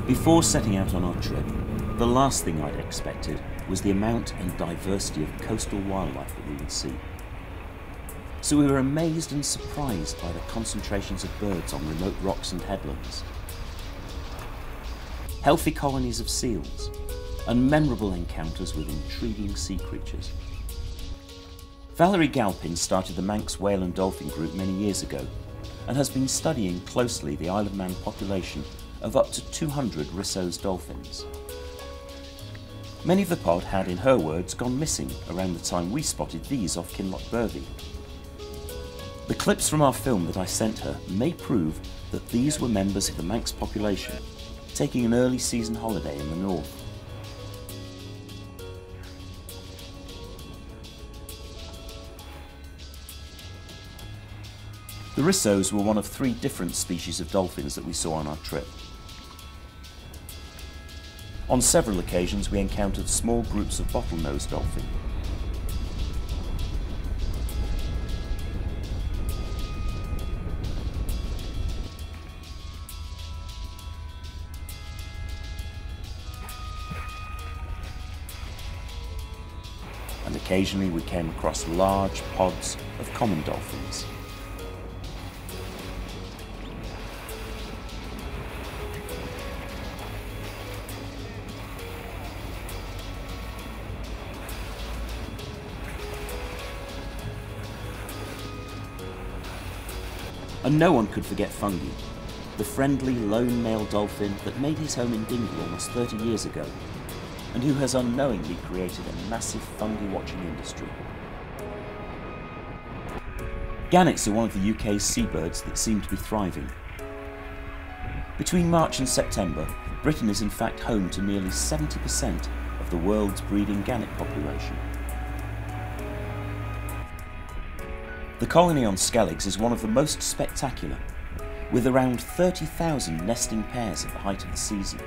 Before setting out on our trip, the last thing I'd expected was the amount and diversity of coastal wildlife that we would see. So we were amazed and surprised by the concentrations of birds on remote rocks and headlands, healthy colonies of seals, and memorable encounters with intriguing sea creatures. Valerie Galpin started the Manx Whale and Dolphin Group many years ago and has been studying closely the Isle of Man population of up to 200 Risso's dolphins. Many of the pod had, in her words, gone missing around the time we spotted these off Kinlochbervie. The clips from our film that I sent her may prove that these were members of the Manx population taking an early season holiday in the north. The Rissos were one of 3 different species of dolphins that we saw on our trip. On several occasions we encountered small groups of bottlenose dolphin. And occasionally we came across large pods of common dolphins. And no one could forget Fungi, the friendly lone male dolphin that made his home in Dingle almost 30 years ago, and who has unknowingly created a massive fungi watching industry. Gannets are one of the UK's seabirds that seem to be thriving. Between March and September, Britain is in fact home to nearly 70% of the world's breeding gannet population. The colony on Skelligs is one of the most spectacular, with around 30,000 nesting pairs at the height of the season.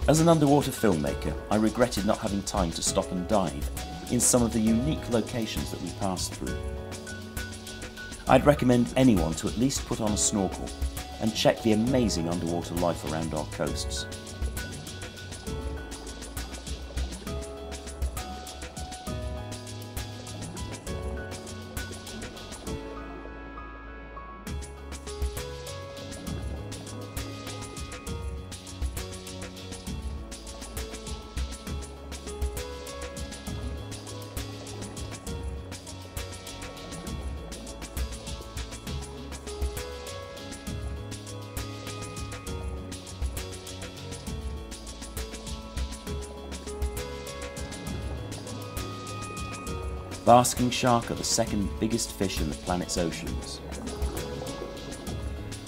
As an underwater filmmaker, I regretted not having time to stop and dive in some of the unique locations that we passed through. I'd recommend anyone to at least put on a snorkel and check the amazing underwater life around our coasts. Basking shark are the second biggest fish in the planet's oceans.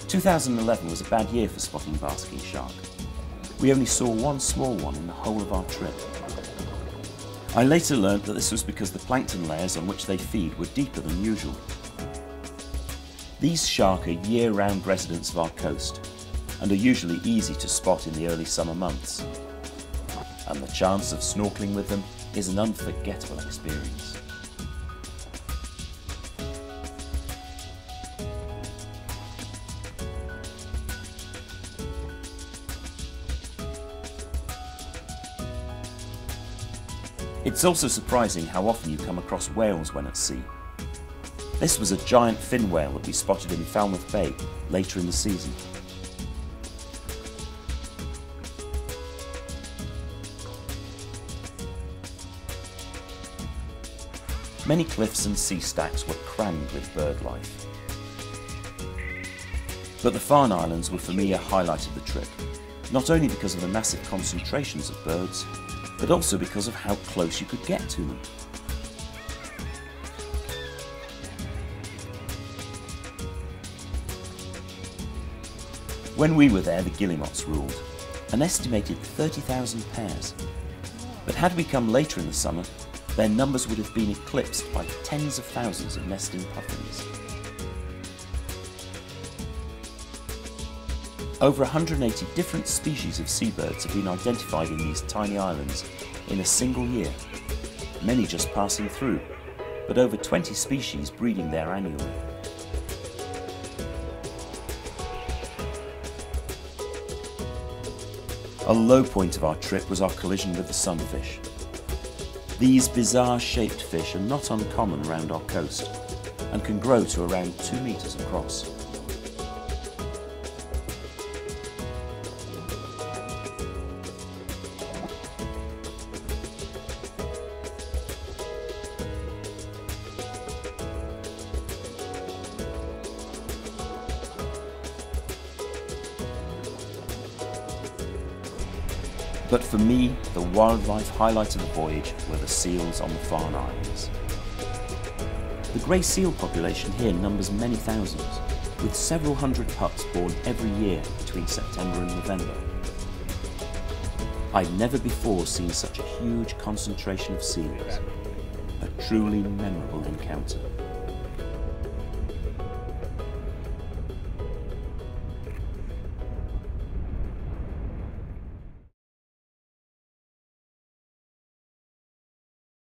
2011 was a bad year for spotting basking shark. We only saw one small one in the whole of our trip. I later learned that this was because the plankton layers on which they feed were deeper than usual. These shark are year-round residents of our coast and are usually easy to spot in the early summer months. And the chance of snorkeling with them is an unforgettable experience. It's also surprising how often you come across whales when at sea. This was a giant fin whale that we spotted in Falmouth Bay later in the season. Many cliffs and sea stacks were crammed with bird life. But the Farne Islands were for me a highlight of the trip, not only because of the massive concentrations of birds, but also because of how close you could get to them. When we were there, the guillemots ruled, an estimated 30,000 pairs. But had we come later in the summer, their numbers would have been eclipsed by tens of thousands of nesting puffins. Over 180 different species of seabirds have been identified in these tiny islands in a single year, many just passing through, but over 20 species breeding there annually. A low point of our trip was our collision with the sunfish. These bizarre-shaped fish are not uncommon around our coast and can grow to around 2 meters across. But for me, the wildlife highlight of the voyage were the seals on the Farne Islands. The grey seal population here numbers many thousands, with several hundred pups born every year between September and November. I'd never before seen such a huge concentration of seals, a truly memorable encounter.